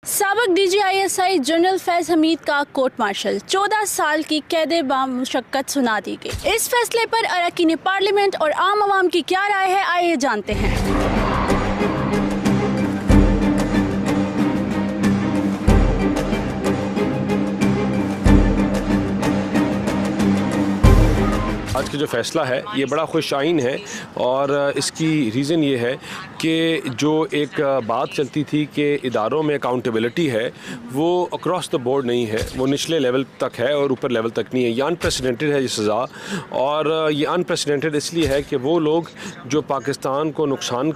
साबिक DGISI general Faiz Hamid का court martial 14 साल की कैद बामुशक्कत सुना दी गई। इस फैसले पर अरकान पार्लियामेंट और आम आवाम की क्या राय है, आइए जानते हैं। आज का जो फ़ैसला है ये बड़ा खुशाइन है और इसकी रीज़न ये है कि जो एक बात चलती थी कि इदारों में अकाउंटेबिलिटी है वो अक्रॉस द बोर्ड नहीं है, वो निचले लेवल तक है और ऊपर लेवल तक नहीं है। ये अनप्रेसिडेंटेड है ये सज़ा, और ये अनप्रेसिडेंटेड इसलिए है कि वो लोग जो पाकिस्तान को नुकसान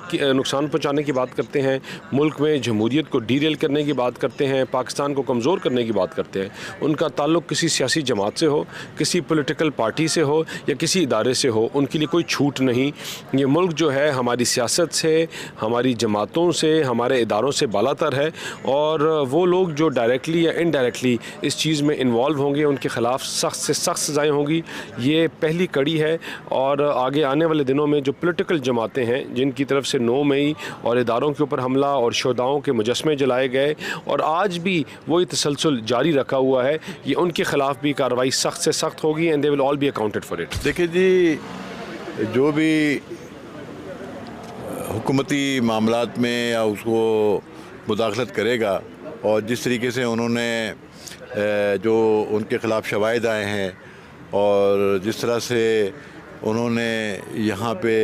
पहुँचाने की बात करते हैं, मुल्क में जमहूरियत को डीरेल करने की बात करते हैं, पाकिस्तान को कमज़ोर करने की बात करते हैं, उनका ताल्लुक़ किसी सियासी जमात से हो, किसी पॉलिटिकल पार्टी से हो या किसी इदारे से हो, उनके लिए कोई छूट नहीं। ये मुल्क जो है हमारी सियासत से, हमारी जमातों से, हमारे इदारों से बालातर है, और वो लोग जो डायरेक्टली या इनडायरेक्टली इस चीज़ में इन्वॉल्व होंगे उनके ख़िलाफ़ सख्त से सख्त सज़ाएँ होंगी। ये पहली कड़ी है, और आगे आने वाले दिनों में जो पॉलिटिकल जमातें हैं जिनकी तरफ से 9 मई और इदारों के ऊपर हमला और शोधाओं के मुजस्मे जलाए गए और आज भी वही तसलसल जारी रखा हुआ है, ये उनके ख़िलाफ़ भी कार्रवाई सख्त से सख्त होगी and they will all B accounted for it. देखिए जी, जो भी हुकूमती मामलात में या उसको मुदाखलत करेगा और जिस तरीके से उन्होंने जो उनके ख़िलाफ़ शवाहिद आए हैं और जिस तरह से उन्होंने यहाँ पे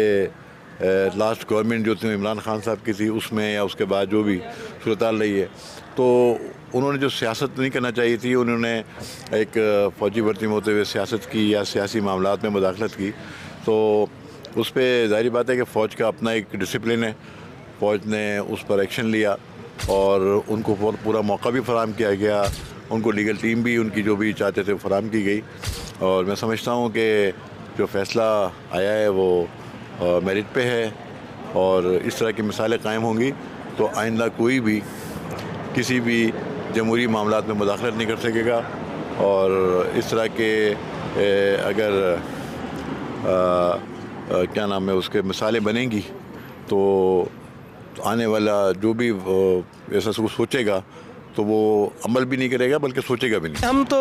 लास्ट गवर्नमेंट जो थी इमरान खान साहब की थी उसमें या उसके बाद जो भी सूरत रही है, तो उन्होंने जो सियासत नहीं करना चाहिए थी, उन्होंने एक फ़ौजी भर्ती में होते हुए सियासत की या सियासी मामलात में मुदाखलत की, तो उस पर ज़ाहिर बात है कि फ़ौज का अपना एक डिसिप्लिन है। फ़ौज ने उस पर एक्शन लिया और उनको पूरा मौका भी फराहम किया गया, उनको लीगल टीम भी उनकी जो भी चाहते थे फराहम की गई, और मैं समझता हूँ कि जो फ़ैसला आया है वो मेरिट पे है, और इस तरह की मिसालें कायम होंगी तो आइंदा कोई भी किसी भी जमहूरी मामलात में मुदाखलत नहीं कर सकेगा। और इस तरह के अगर क्या नाम है उसके मिसालें बनेंगी तो आने वाला जो भी ऐसा कुछ सोचेगा तो वो अमल भी नहीं करेगा बल्कि सोचेगा भी नहीं। हम तो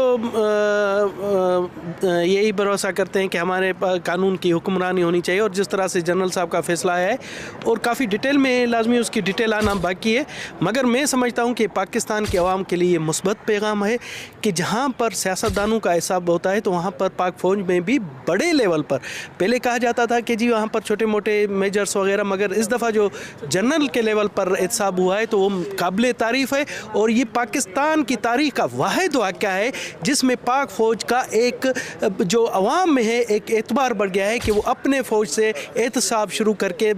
यही भरोसा करते हैं कि हमारे कानून की हुक्मरानी होनी चाहिए, और जिस तरह से जनरल साहब का फैसला है और काफ़ी डिटेल में लाजमी उसकी डिटेल आना बाकी है, मगर मैं समझता हूँ कि पाकिस्तान के अवाम के लिए ये मुस्बत पैगाम है कि जहाँ पर सियासतदानों का हिसाब होता है तो वहाँ पर पाक फ़ौज में भी बड़े लेवल पर पहले कहा जाता था कि जी वहाँ पर छोटे मोटे मेजर्स वगैरह, मगर इस दफ़ा जो जनरल के लेवल पर एहतसाब हुआ है तो वो काबिल तारीफ़ है, और ये पाकिस्तान की तारीख का वाहिद वाक़या है जिसमें पाक फ़ौज का एक जो अवाम में है एक एतबार बढ़ गया है कि वो अपने फ़ौज से एहतसाब शुरू करके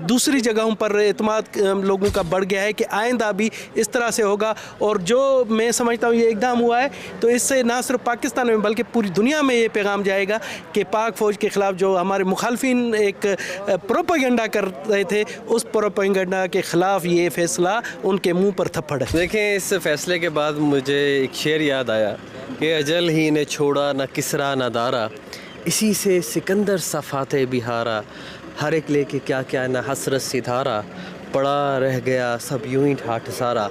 दूसरी जगहों पर एतमाद लोगों का बढ़ गया है कि आइंदा भी इस तरह से होगा। और जो मैं समझता हूँ ये इक़दाम हुआ है तो इससे ना सिर्फ पाकिस्तान में बल्कि पूरी दुनिया में ये पैगाम जाएगा कि पाक फ़ौज के ख़िलाफ़ जो हमारे मुखालफिन एक प्रोपेगेंडा कर रहे थे उस प्रोपेगेंडा के ख़िलाफ़ ये फ़ैसला उनके मुँह पर थप्पड़ है। देखें, इस फ़ैसले के बाद मुझे एक शेर याद आया कि अजल ही ने छोड़ा न किसरा न दारा, इसी से सिकंदर सफ़ाते बिहारा, हर एक लेके क्या क्या न हसरत सितारा, पड़ा रह गया सब यूं ही ठाठ सारा,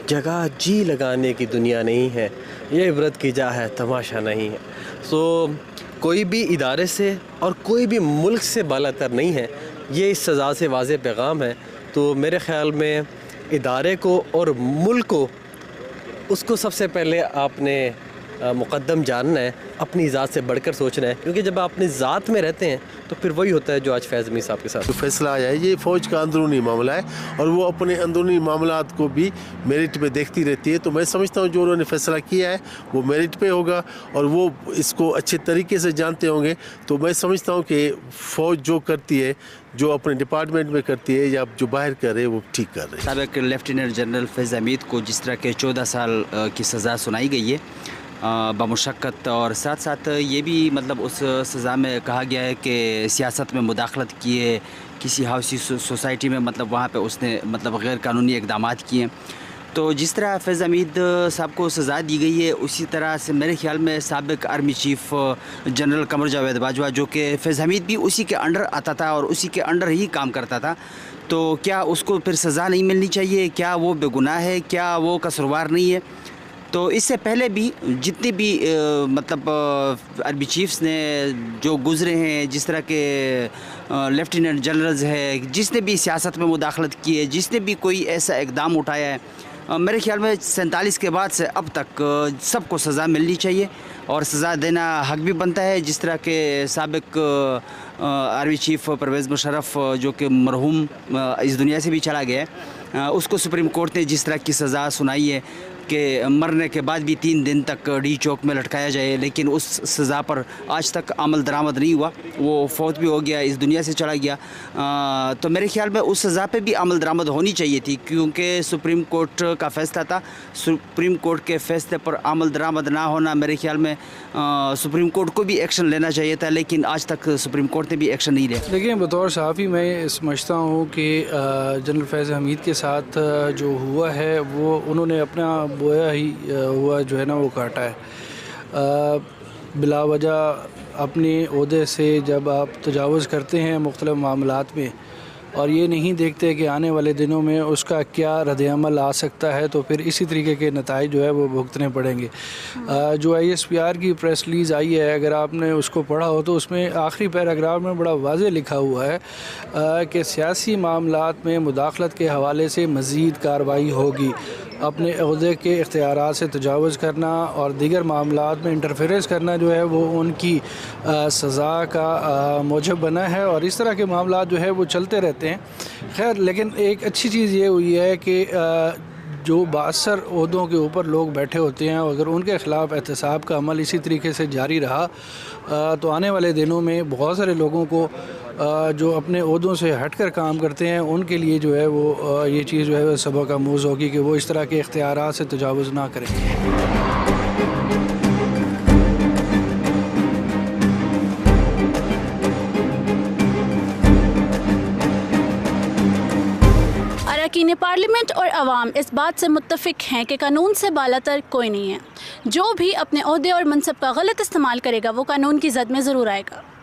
जगह जी लगाने की दुनिया नहीं है, ये इबरत की जा है तमाशा नहीं है। सो कोई भी इदारे से और कोई भी मुल्क से बालातर नहीं है, ये इस सज़ा से वाज़ेह पैगाम है। तो मेरे ख़्याल में इदारे को और मुल्क को उसको सबसे पहले आपने मुक़द्दम जानना है, अपनी ज़ात से बढ़कर सोचना है, क्योंकि जब आप अपनी ज़ात में रहते हैं तो फिर वही होता है जो आज फैज़ हमीद साहब के साथ जो फैसला आया है। ये फ़ौज का अंदरूनी मामला है और वो अपने अंदरूनी मामलात को भी मेरिट पे देखती रहती है, तो मैं समझता हूँ जो उन्होंने फ़ैसला किया है वो मेरिट पे होगा और वो इसको अच्छे तरीके से जानते होंगे। तो मैं समझता हूँ कि फ़ौज जो करती है, जो अपने डिपार्टमेंट में करती है या जो बाहर कर रहे हैं वो ठीक कर रहे हैं। साबिक लेफ्टिनेंट जनरल फैज़ हमीद को जिस तरह के 14 साल की सज़ा सुनाई गई है बामुशक्कत, और साथ साथ ये भी मतलब उस सज़ा में कहा गया है कि सियासत में मुदाखलत किए, किसी हाउसी सोसाइटी में मतलब वहाँ पे उसने मतलब गैर कानूनी इक़दामात किए, तो जिस तरह फैज़ हमीद साहब को सज़ा दी गई है, उसी तरह से मेरे ख्याल में साबिक़ army chief general Qamar Javed Bajwa, जो कि फैज़ हमीद भी उसी के अंडर आता था और उसी के अंडर ही काम करता था, तो क्या उसको फिर सज़ा नहीं मिलनी चाहिए? क्या वो बेगुनाह है? क्या वो कसूरवार नहीं है? तो इससे पहले भी जितने भी मतलब आर्मी चीफ्स ने जो गुज़रे हैं, जिस तरह के लेफ्टिनेंट जनरल्स हैं, जिसने भी सियासत में मुदाखलत की है, जिसने भी कोई ऐसा इक़दाम उठाया है, मेरे ख्याल में 47 के बाद से अब तक सबको सज़ा मिलनी चाहिए और सज़ा देना हक भी बनता है। जिस तरह के साबिक़ आर्मी चीफ़ परवेज़ मुशर्रफ, जो कि मरहूम इस दुनिया से भी चला गया है, उसको सुप्रीम कोर्ट ने जिस तरह की सज़ा सुनाई है कि मरने के बाद भी 3 दिन तक डी चौक में लटकाया जाए, लेकिन उस सज़ा पर आज तक अमल दरामद नहीं हुआ, वो फौत भी हो गया, इस दुनिया से चला गया। तो मेरे ख्याल में उस सज़ा पे भी अमल दरामद होनी चाहिए थी, क्योंकि सुप्रीम कोर्ट का फ़ैसला था। सुप्रीम कोर्ट के फ़ैसले पर अमल दरामद ना होना, मेरे ख्याल में सुप्रीम कोर्ट को भी एक्शन लेना चाहिए था, लेकिन आज तक सुप्रीम कोर्ट ने भी एक्शन नहीं लिया। देखिए, बतौर सहाफ़ी मैं समझता हूँ कि जनरल फैज़ हमीद के साथ जो हुआ है वो उन्होंने अपना बोया ही हुआ जो है ना वो काटा है। बिला वजह अपने ओहदे से जब आप तजावुज़ करते हैं मुख्तलिफ़ मामलात में और ये नहीं देखते कि आने वाले दिनों में उसका क्या रद्द-ए-अमल आ सकता है, तो फिर इसी तरीके के नताइज जो है वो भुगतने पड़ेंगे। जो ISPR की प्रेस रिलीज़ आई है, अगर आपने उसको पढ़ा हो तो उसमें आखिरी पैराग्राफ में बड़ा वाज़ेह लिखा हुआ है कि सियासी मामलात में मुदाखलत के हवाले से मज़ीद कार्रवाई होगी। अपने ओहदे के इख्तियारात से तजावुज़ करना और दीगर मामलात में इंटरफेरेंस करना जो है वो उनकी सज़ा का मूजब बना है और इस तरह के मामलात जो है वो चलते रहते हैं। खैर, लेकिन एक अच्छी चीज़ ये हुई है कि जो बासर ओहदों के ऊपर लोग बैठे होते हैं, अगर उनके ख़िलाफ़ एहतसाब का अमल इसी तरीके से जारी रहा तो आने वाले दिनों में बहुत सारे लोगों को जो अपने ओहदों से हटकर काम करते हैं उनके लिए जो है वो ये चीज़ जो है सबक आमूज़ होगी कि वो इस तरह के इख्तियारात से तजावुज़ ना करें। अरकान पार्लियामेंट और अवाम इस बात से मुत्तफ़िक हैं कि कानून से बालातर कोई नहीं है। जो भी अपने ओहदे और मनसब का गलत इस्तेमाल करेगा वो कानून की ज़द में ज़रूर आएगा।